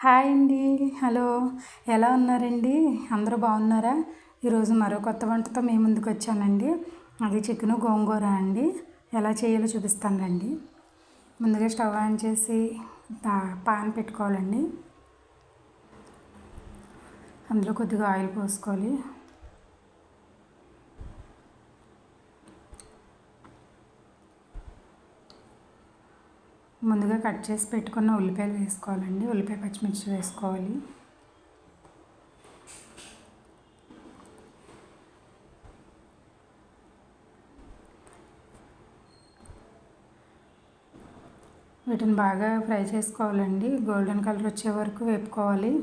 Hi అండి. Hello. ఎలా ఉన్నారండి? అందరూ బాగున్నారా? ఈరోజు మరో కొత్త వంటతో మీ ముందుకు వచ్చానండి. అది చికెను గోంగూర అండి. ఎలా చేయాలో చూపిస్తాను రండి. ముందుగా స్టవ్ ఆన్ చేసి పాన్ పెట్టుకోవాలండి. అందులో కొద్దిగా ఆయిల్ పోసుకోవాలి. ముందుగా కట్ చేసి పెట్టుకున్న ఉల్లిపాయలు వేసుకోవాలండి. ఉల్లిపాయ పచ్చిమిర్చి వేసుకోవాలి. వీటిని బాగా ఫ్రై చేసుకోవాలండి. గోల్డెన్ కలర్ వచ్చే వరకు వేపుకోవాలి.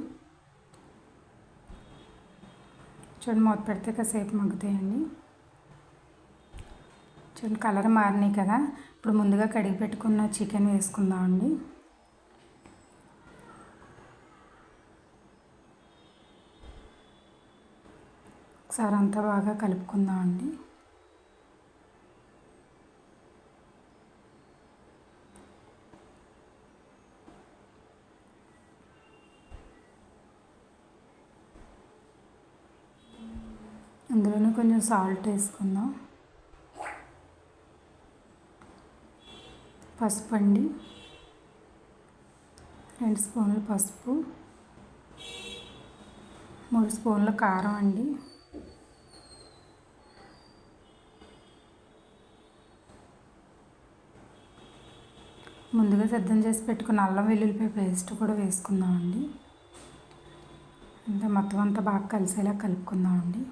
చూడండి, మూత పెడితే కాసేపు మగ్గుతాయండి. చూడండి, కలర్ మారినాయి కదా. ఇప్పుడు ముందుగా కడిగి పెట్టుకున్న చికెన్ వేసుకుందామండి. ఒకసారి అంతా బాగా కలుపుకుందామండి. అందులోనే కొంచెం సాల్ట్ వేసుకుందాం. పసుపు అండి, 2 స్పూన్లు పసుపు, 3 స్పూన్ల కారం అండి, ముందుగా సిద్ధం చేసి పెట్టుకున్న అల్లం వెల్లుల్లిపాయ పేస్ట్ కూడా వేసుకుందామండి. అంటే మొత్తం అంతా బాగా కలిసేలా కలుపుకుందామండి.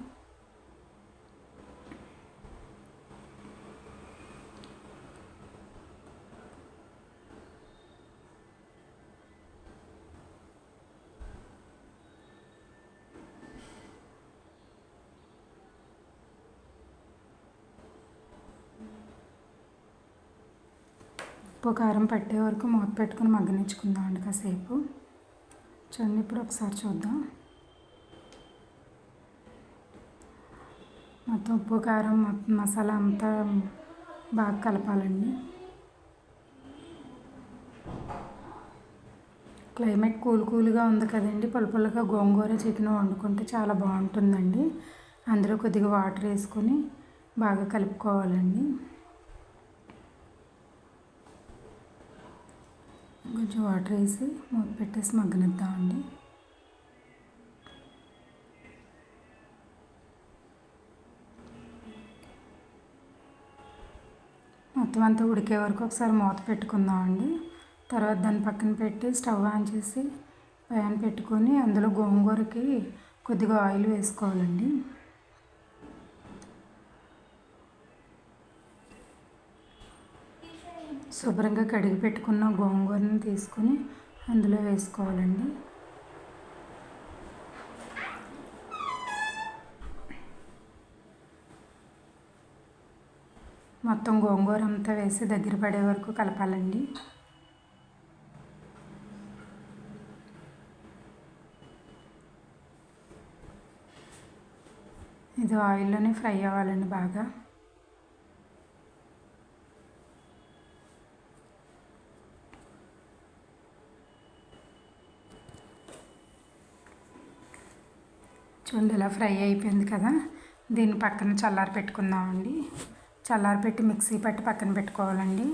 ఉప్పు కారం పట్టే వరకు మూత పెట్టుకుని మగ్గనించుకుందామండి కాసేపు. చూడండి, ఇప్పుడు ఒకసారి చూద్దాం. మొత్తం ఉప్పు కారం మసాలా అంతా బాగా కలపాలండి. క్లైమేట్ కూల్గా ఉంది కదండి. పులుపులుగా గోంగూర చికెన్ వండుకుంటే చాలా బాగుంటుందండి. అందులో కొద్దిగా వాటర్ వేసుకొని బాగా కలుపుకోవాలండి. కొంచెం వాటర్ వేసి మూత పెట్టేసి మగ్గనిద్దామండి. మొత్తం అంతా ఉడికే వరకు ఒకసారి మూత పెట్టుకుందామండి. తర్వాత దాన్ని పక్కన పెట్టి స్టవ్ ఆన్ చేసి ప్యాన్ పెట్టుకొని అందులో గోంగూరకి కొద్దిగా ఆయిల్ వేసుకోవాలండి. శుభ్రంగా కడిగి పెట్టుకున్న గోంగూరని తీసుకొని అందులో వేసుకోవాలండి. మొత్తం గోంగూర అంతా వేసి దగ్గర పడే వరకు కలపాలండి. ఇది ఆయిల్లోనే ఫ్రై అవ్వాలండి బాగా. చూడండి, ఇలా ఫ్రై అయిపోయింది కదా. దీన్ని పక్కన చల్లారి పెట్టుకుందామండి. చల్లారి పెట్టి మిక్సీ పట్టి పక్కన పెట్టుకోవాలండి.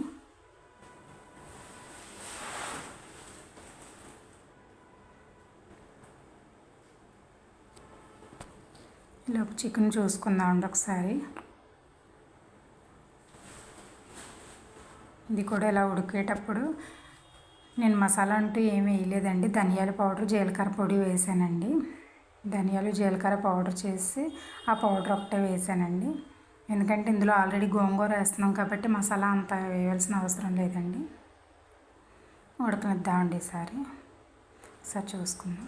లోపు చికెన్ చూసుకుందామండి ఒకసారి. ఇది కూడా ఇలా ఉడికేటప్పుడు నేను మసాలా అంటూ ఏమీ వేయలేదండి. ధనియాల పౌడర్, జీలకర్ర పొడి వేసానండి. ధనియాలు జీలకర్ర పౌడర్ చేసి ఆ పౌడర్ ఒకటే వేసానండి. ఎందుకంటే ఇందులో ఆల్రెడీ గోంగూర వేస్తున్నాం కాబట్టి మసాలా అంత వేయాల్సిన అవసరం లేదండి. ఉడకనిద్దామండి ఈసారి చూసుకుందాం.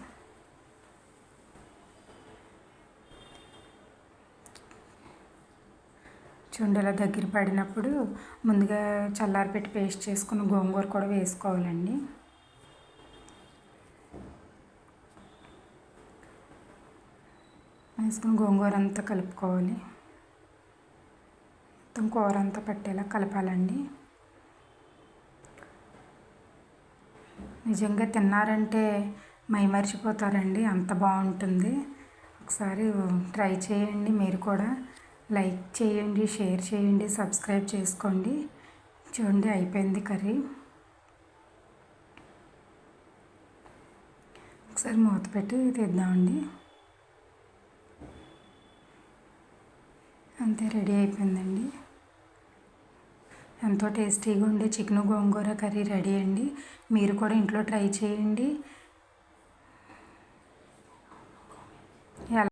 చూడండి, ఇలా దగ్గర పడినప్పుడు ముందుగా చల్లారి పెట్టి పేస్ట్ చేసుకున్న గోంగూర కూడా వేసుకోవాలండి. వేసుకుని గోంగూర అంతా కలుపుకోవాలి. మొత్తం కూర అంతా పట్టేలా కలపాలండి. నిజంగా తిన్నారంటే మైమరిచిపోతారండి, అంత బాగుంటుంది. ఒకసారి ట్రై చేయండి మీరు కూడా. లైక్ చేయండి, షేర్ చేయండి, సబ్స్క్రైబ్ చేసుకోండి. చూడండి అయిపోయింది కర్రీ. ఒకసారి మూత పెట్టి తీద్దామండి. అంతే, రెడీ అయిపోయిందండి. ఎంతో టేస్టీగా ఉండే చికెన్ గోంగూర కర్రీ రెడీ అండి. మీరు కూడా ఇంట్లో ట్రై చేయండి.